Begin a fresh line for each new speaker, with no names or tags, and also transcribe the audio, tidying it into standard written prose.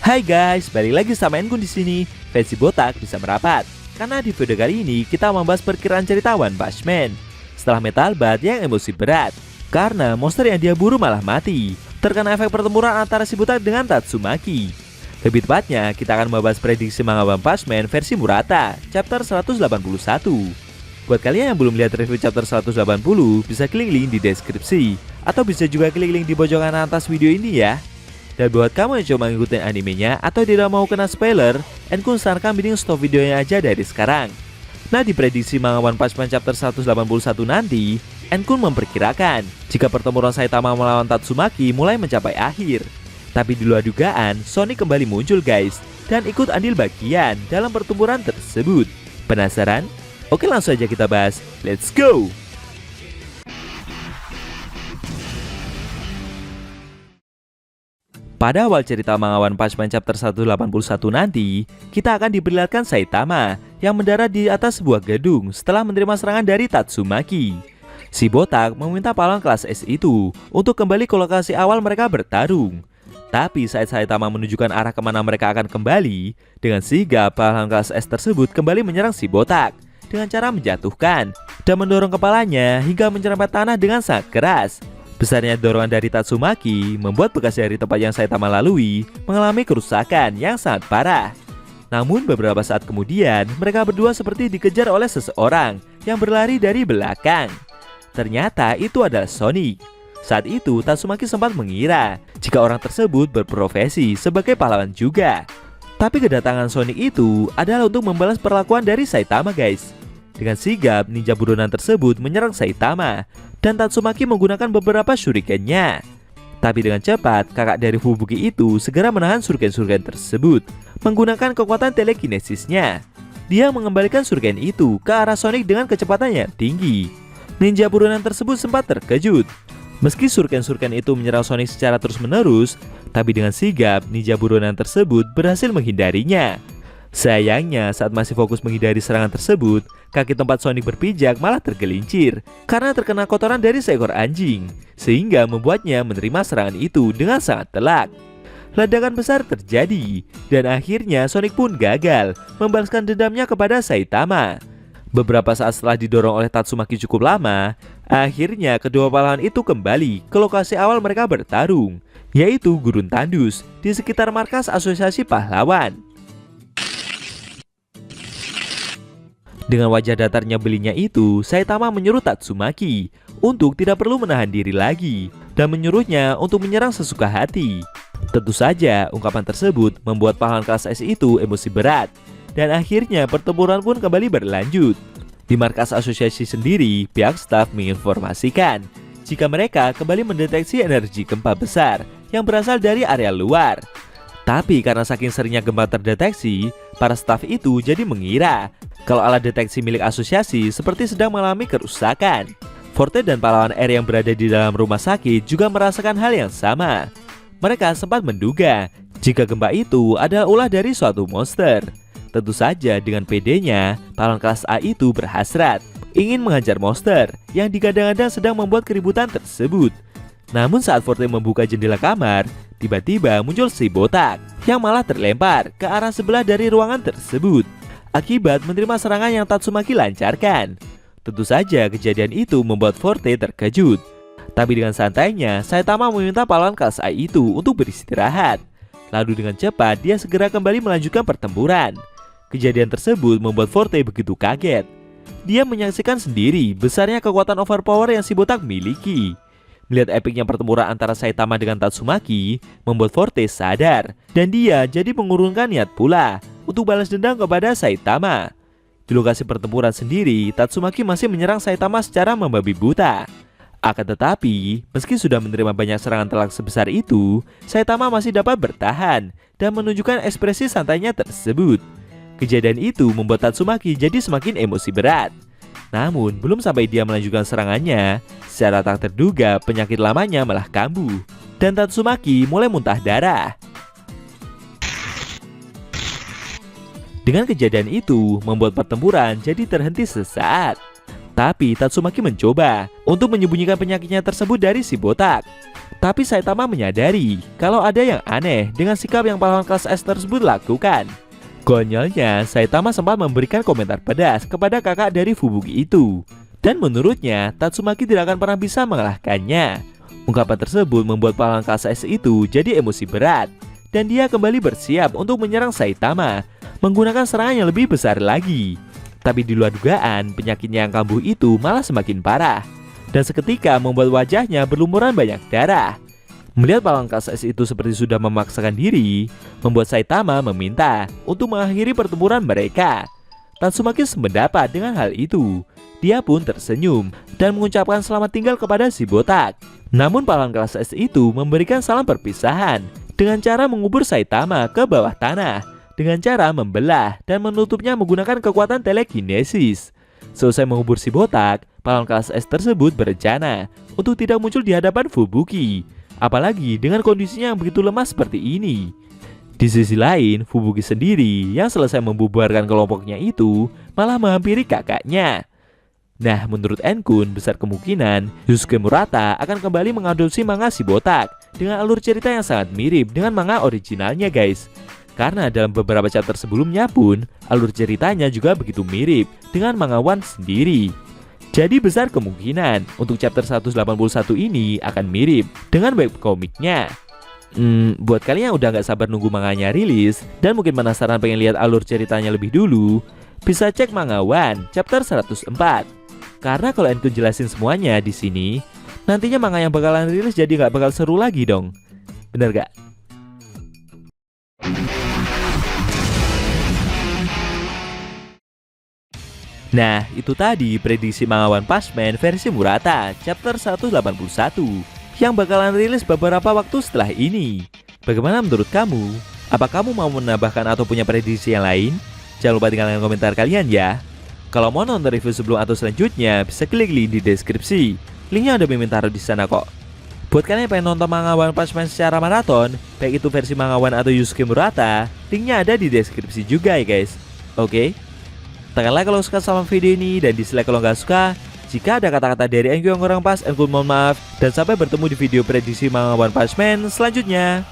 Hai guys, balik lagi sama Enkun di sini. Versi botak bisa merapat. Karena di video kali ini kita membahas perkiraan cerita One Punch Man setelah Metal Bat yang emosi berat karena monster yang dia buru malah mati, terkena efek pertempuran antara si botak dengan Tatsumaki. Lebih tepatnya, kita akan membahas prediksi manga One Punch Man versi Murata, chapter 181. Buat kalian yang belum lihat review chapter 180, bisa klik link di deskripsi, atau bisa juga klik link di pojokan atas video ini ya. Dan buat kamu yang coba ngikutin animenya atau tidak mau kena spoiler, Enkun sarankan mending stop videonya aja dari sekarang. Nah, di prediksi manga One Punch Man chapter 181 nanti, Enkun memperkirakan jika pertempuran Saitama melawan Tatsumaki mulai mencapai akhir. Tapi di luar dugaan, Sonic kembali muncul guys, dan ikut andil bagian dalam pertempuran tersebut. Penasaran? Oke, langsung aja kita bahas. Let's go! Pada awal cerita manga One Punch Man chapter 181 nanti, kita akan diperlihatkan Saitama yang mendarat di atas sebuah gedung setelah menerima serangan dari Tatsumaki. Si botak meminta pahlawan kelas S itu untuk kembali ke lokasi awal mereka bertarung. Tapi saat Saitama menunjukkan arah kemana mereka akan kembali, dengan sigap pahlawan kelas S tersebut kembali menyerang si botak dengan cara menjatuhkan dan mendorong kepalanya hingga menyerempet tanah dengan sangat keras. Besarnya dorongan dari Tatsumaki membuat bekas dari tempat yang Saitama lalui mengalami kerusakan yang sangat parah. Namun beberapa saat kemudian, mereka berdua seperti dikejar oleh seseorang yang berlari dari belakang. Ternyata itu adalah Sonic. Saat itu Tatsumaki sempat mengira jika orang tersebut berprofesi sebagai pahlawan juga. Tapi kedatangan Sonic itu adalah untuk membalas perlakuan dari Saitama guys. Dengan sigap, ninja buronan tersebut menyerang Saitama dan Tatsumaki menggunakan beberapa shurikennya. Tapi dengan cepat, kakak dari Fubuki itu segera menahan shuriken-shuriken tersebut menggunakan kekuatan telekinesisnya. Dia mengembalikan shuriken itu ke arah Sonic dengan kecepatan yang tinggi. Ninja buronan tersebut sempat terkejut. Meski shuriken-shuriken itu menyerang Sonic secara terus-menerus, tapi dengan sigap, ninja buronan tersebut berhasil menghindarinya. Sayangnya, saat masih fokus menghindari serangan tersebut, kaki tempat Sonic berpijak malah tergelincir karena terkena kotoran dari seekor anjing, sehingga membuatnya menerima serangan itu dengan sangat telak. Ledakan besar terjadi, dan akhirnya Sonic pun gagal membalaskan dendamnya kepada Saitama. Beberapa saat setelah didorong oleh Tatsumaki cukup lama, akhirnya kedua pahlawan itu kembali ke lokasi awal mereka bertarung, yaitu Gurun Tandus di sekitar markas Asosiasi Pahlawan. Dengan wajah datarnya belinya itu, Saitama menyuruh Tatsumaki untuk tidak perlu menahan diri lagi dan menyuruhnya untuk menyerang sesuka hati. Tentu saja, ungkapan tersebut membuat pahlawan kelas S itu emosi berat, dan akhirnya pertempuran pun kembali berlanjut. Di markas asosiasi sendiri, pihak staf menginformasikan jika mereka kembali mendeteksi energi gempa besar yang berasal dari area luar. Tapi karena saking seringnya gempa terdeteksi, para staf itu jadi mengira kalau alat deteksi milik asosiasi seperti sedang mengalami kerusakan. Forte dan pahlawan R yang berada di dalam rumah sakit juga merasakan hal yang sama. Mereka sempat menduga jika gempa itu adalah ulah dari suatu monster. Tentu saja dengan PD-nya, pahlawan kelas A itu berhasrat ingin menghajar monster yang digadang-gadang sedang membuat keributan tersebut. Namun saat Forte membuka jendela kamar, tiba-tiba muncul si botak yang malah terlempar ke arah sebelah dari ruangan tersebut akibat menerima serangan yang Tatsumaki lancarkan. Tentu saja kejadian itu membuat Forte terkejut. Tapi dengan santainya, Saitama meminta pahlawan kelas A itu untuk beristirahat. Lalu dengan cepat dia segera kembali melanjutkan pertempuran. Kejadian tersebut membuat Forte begitu kaget. Dia menyaksikan sendiri besarnya kekuatan overpower yang si botak miliki. Melihat epicnya pertempuran antara Saitama dengan Tatsumaki membuat Forte sadar, dan dia jadi mengurungkan niat pula untuk balas dendam kepada Saitama. Di lokasi pertempuran sendiri, Tatsumaki masih menyerang Saitama secara membabi buta. Akan tetapi, meski sudah menerima banyak serangan telak sebesar itu, Saitama masih dapat bertahan dan menunjukkan ekspresi santainya tersebut. Kejadian itu membuat Tatsumaki jadi semakin emosi berat. Namun, belum sampai dia melanjutkan serangannya, secara tak terduga penyakit lamanya malah kambuh, dan Tatsumaki mulai muntah darah. Dengan kejadian itu, membuat pertempuran jadi terhenti sesaat. Tapi Tatsumaki mencoba untuk menyembunyikan penyakitnya tersebut dari si botak. Tapi Saitama menyadari kalau ada yang aneh dengan sikap yang pahlawan kelas S tersebut lakukan. Konyolnya, Saitama sempat memberikan komentar pedas kepada kakak dari Fubuki itu. Dan menurutnya, Tatsumaki tidak akan pernah bisa mengalahkannya. Ungkapan tersebut membuat pahlawan kelas S itu jadi emosi berat. Dan dia kembali bersiap untuk menyerang Saitama menggunakan serangan yang lebih besar lagi. Tapi di luar dugaan, penyakitnya yang kambuh itu malah semakin parah. Dan seketika membuat wajahnya berlumuran banyak darah. Melihat pahlawan kelas S itu seperti sudah memaksakan diri, membuat Saitama meminta untuk mengakhiri pertempuran mereka. Tatsumaki sependapat dengan hal itu. Dia pun tersenyum dan mengucapkan selamat tinggal kepada si botak. Namun pahlawan kelas S itu memberikan salam perpisahan dengan cara mengubur Saitama ke bawah tanah, dengan cara membelah dan menutupnya menggunakan kekuatan telekinesis. Selesai mengubur si botak, pahlawan kelas S tersebut berencana untuk tidak muncul di hadapan Fubuki, apalagi dengan kondisinya yang begitu lemah seperti ini. Di sisi lain, Fubuki sendiri yang selesai membubarkan kelompoknya itu malah menghampiri kakaknya. Nah, menurut Enkun, besar kemungkinan Yusuke Murata akan kembali mengadopsi manga si botak dengan alur cerita yang sangat mirip dengan manga originalnya, guys. Karena dalam beberapa chapter sebelumnya pun, alur ceritanya juga begitu mirip dengan manga One sendiri. Jadi besar kemungkinan untuk chapter 181 ini akan mirip dengan webkomiknya. Buat kalian yang udah gak sabar nunggu manganya rilis dan mungkin penasaran pengen lihat alur ceritanya lebih dulu, bisa cek manga One chapter 104. Karena kalau Enkun jelasin semuanya di sini, nantinya manga yang bakalan rilis jadi gak bakal seru lagi dong. Bener gak? Nah, itu tadi prediksi manga One Punch Man versi Murata chapter 181 yang bakalan rilis beberapa waktu setelah ini. Bagaimana menurut kamu? Apa kamu mau menambahkan atau punya prediksi yang lain? Jangan lupa tinggalkan komentar kalian ya. Kalau mau nonton review sebelum atau selanjutnya, bisa klik link di deskripsi. Linknya udah mimin taruh di sana kok. Buat kalian yang pengen nonton manga One Punch Man secara maraton, baik itu versi manga One atau Yusuke Murata, linknya ada di deskripsi juga ya guys. Oke? Tekan like kalau suka sama video ini dan dislike kalau nggak suka. Jika ada kata-kata dari Enkun yang kurang pas, Enkun mohon maaf. Dan sampai bertemu di video prediksi manga One Punch Man selanjutnya.